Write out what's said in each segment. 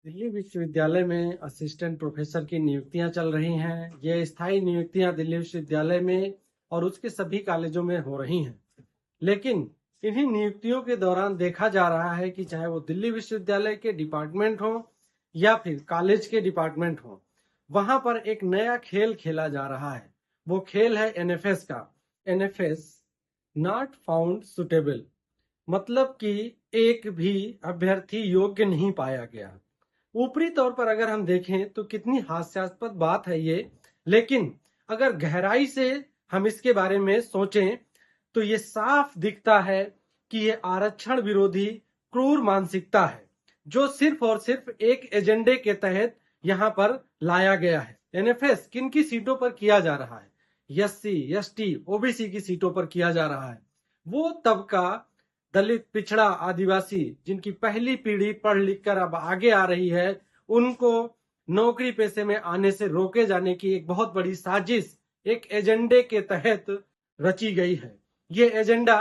दिल्ली विश्वविद्यालय में assistant professor की नियुक्तियां चल रही हैं। ये स्थायी नियुक्तियां दिल्ली विश्वविद्यालय में और उसके सभी कॉलेजों में हो रही हैं। लेकिन इन्हीं नियुक्तियों के दौरान देखा जा रहा है कि चाहे वो दिल्ली विश्वविद्यालय के डिपार्टमेंट हो या फिर कॉलेज के डिपार्टमेंट हो, वहां पर एक नया खेल खेला जा रहा है। वो खेल है एनएफएस का। एनएफएस, नॉट फाउंड सुटेबल, मतलब कि एक भी अभ्यर्थी योग्य नहीं पाया गया। ऊपरी तौर पर अगर हम देखें तो कितनी हास्यास्पद बात है ये, लेकिन अगर गहराई से हम इसके बारे में सोचें तो ये साफ दिखता है कि ये आरक्षण विरोधी क्रूर मानसिकता है, जो सिर्फ और सिर्फ एक एजेंडे के तहत यहाँ पर लाया गया है। एनएफएस किन की सीटों पर किया जा रहा है? एससी, एसटी, ओबीसी की सीटों पर किया जा रहा है। वो तबका दलित, पिछड़ा, आदिवासी, जिनकी पहली पीढ़ी पढ़ लिख कर अब आगे आ रही है, उनको नौकरी पेशे में आने से रोके जाने की एक बहुत बड़ी साजिश एक एजेंडे के तहत रची गई है। ये एजेंडा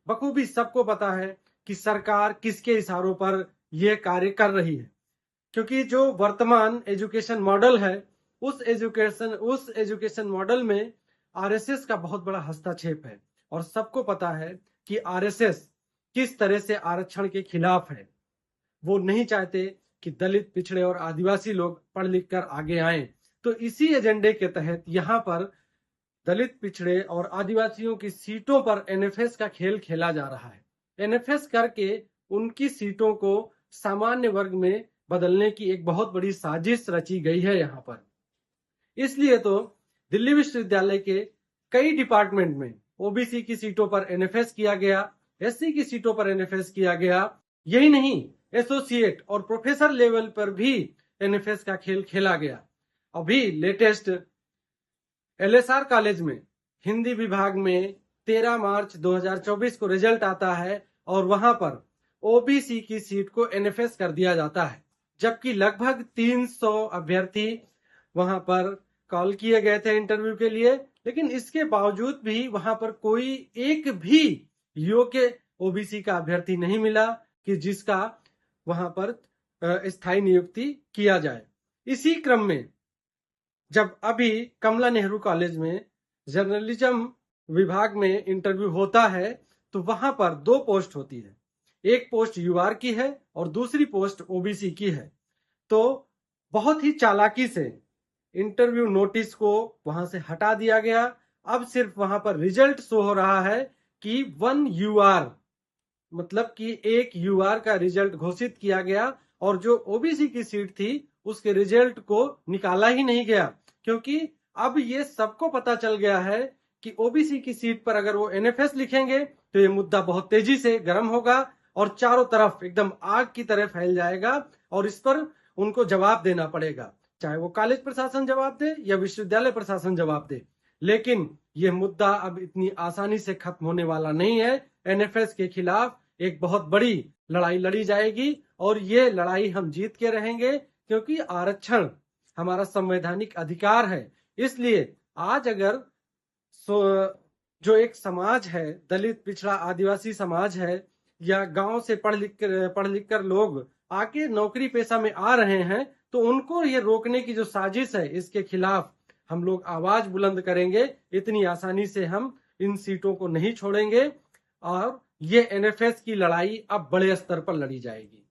बखूबी सबको पता है कि सरकार किसके इशारों पर यह कार्य कर रही है, क्योंकि जो वर्तमान एजुकेशन मॉडल है, उस एजुकेशन मॉडल में आरएसएस का बहुत बड़ा हस्तक्षेप है। और सबको पता है कि आरएसएस किस तरह से आरक्षण के खिलाफ है। वो नहीं चाहते कि दलित, पिछड़े और आदिवासी लोग पढ़ लिख कर आगे आए। तो इसी एजेंडे के तहत यहाँ पर दलित, पिछड़े और आदिवासियों की सीटों पर एनएफएस का खेल खेला जा रहा है। एनएफएस करके उनकी सीटों को सामान्य वर्ग में बदलने की एक बहुत बड़ी साजिश रची गई है यहाँ पर। इसलिए तो दिल्ली विश्वविद्यालय के कई डिपार्टमेंट में ओबीसी की सीटों पर एनएफएस किया गया, एससी की सीटों पर एनएफएस किया गया। यही नहीं, एसोसिएट और प्रोफेसर लेवल पर भी एनएफएस का खेल खेला गया। अभी लेटेस्ट एलएसआर कॉलेज में हिंदी विभाग में 13 मार्च 2024 को रिजल्ट आता है और वहां पर ओबीसी की सीट को एनएफएस कर दिया जाता है, जबकि लगभग 300 अभ्यर्थी वहां पर कॉल किए गए थे इंटरव्यू के लिए। लेकिन इसके बावजूद भी वहां पर कोई एक भी योग्य ओबीसी का अभ्यर्थी नहीं मिला कि जिसका वहां पर स्थायी नियुक्ति किया जाए। इसी क्रम में जब अभी कमला नेहरू कॉलेज में जर्नलिज्म विभाग में इंटरव्यू होता है, तो वहां पर 2 पोस्ट होती है। एक पोस्ट यूआर की है और दूसरी पोस्ट ओबीसी की है। तो बहुत ही चालाकी से इंटरव्यू नोटिस को वहां से हटा दिया गया। अब सिर्फ वहां पर रिजल्ट शो हो रहा है कि 1 यूआर, मतलब कि एक यूआर का रिजल्ट घोषित किया गया और जो ओबीसी की सीट थी उसके रिजल्ट को निकाला ही नहीं गया, क्योंकि अब ये सबको पता चल गया है कि ओबीसी की सीट पर अगर वो एनएफएस लिखेंगे तो ये मुद्दा बहुत तेजी से गर्म होगा और चारों तरफ एकदम आग की तरह फैल जाएगा और इस पर उनको जवाब देना पड़ेगा, चाहे वो कॉलेज प्रशासन जवाब दे या विश्वविद्यालय प्रशासन जवाब दे। लेकिन ये मुद्दा अब इतनी आसानी से खत्म होने वाला नहीं है। एनएफएस के खिलाफ एक बहुत बड़ी लड़ाई लड़ी जाएगी और ये लड़ाई हम जीत के रहेंगे, क्योंकि आरक्षण हमारा संवैधानिक अधिकार है। इसलिए आज अगर जो एक समाज है, दलित, पिछड़ा, आदिवासी समाज है, या गांव से पढ़ लिख कर लोग आके नौकरी पेशा में आ रहे हैं, तो उनको ये रोकने की जो साजिश है, इसके खिलाफ हम लोग आवाज बुलंद करेंगे। इतनी आसानी से हम इन सीटों को नहीं छोड़ेंगे और ये एनएफएस की लड़ाई अब बड़े स्तर पर लड़ी जाएगी।